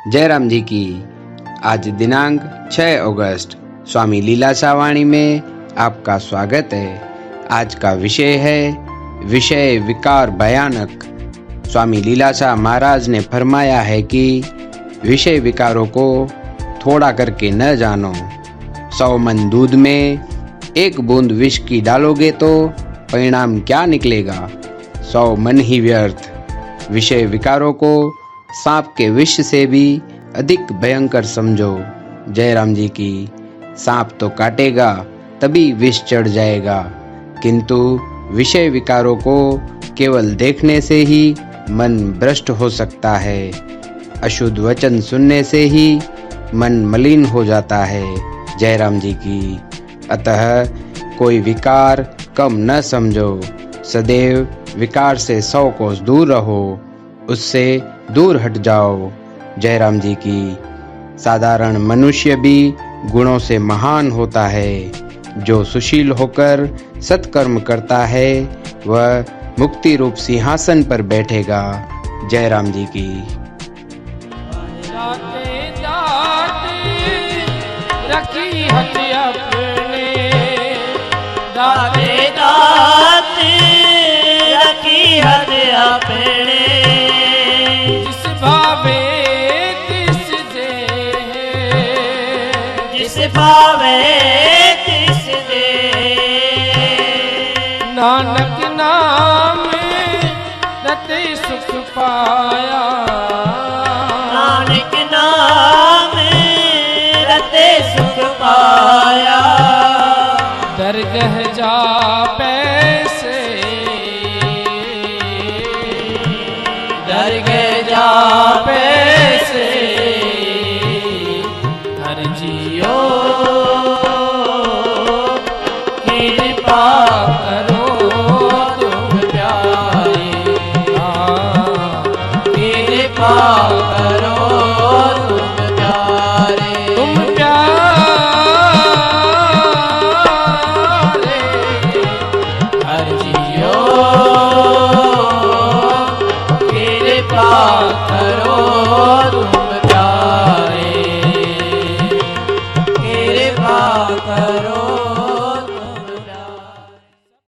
जयराम जी की। आज दिनांक 6 अगस्त स्वामी लीलाशाह वाणी में आपका स्वागत है। आज का विषय है विषय विकार भयानक। स्वामी लीलाशाह महाराज ने फरमाया है कि विषय विकारों को थोड़ा करके न जानो। 100 मन दूध में 1 बूंद विष की डालोगे तो परिणाम क्या निकलेगा? 100 मन ही व्यर्थ। विषय विकारों को सांप के विष से भी अधिक भयंकर समझो। जयराम जी की। सांप तो काटेगा तभी विष चढ़ जाएगा, किंतु विषय विकारों को केवल देखने से ही मन भ्रष्ट हो सकता है। अशुद्ध वचन सुनने से ही मन मलिन हो जाता है। जयराम जी की। अतः कोई विकार कम न समझो। सदैव विकार से 100 कोस दूर रहो, उससे दूर हट जाओ। जयराम जी की। साधारण मनुष्य भी गुणों से महान होता है। जो सुशील होकर सत्कर्म करता है वह मुक्ति रूप सिंहासन पर बैठेगा। जयराम जी की। रखी हथ अपने दाते दाते रखी हथ अपने जिस भावे तिस दे, जिस भावे तिस दे। नानक नाम रते सुख पाया, नानक नाम रते सुख पाया। दरगह जा पैसे, दरगह जा पैसे। हर जियो कृपा करो तुम प्यारे, कृपा करो तुम प्यारे, तुम प्यारे। हर जियो कृपा करो तुम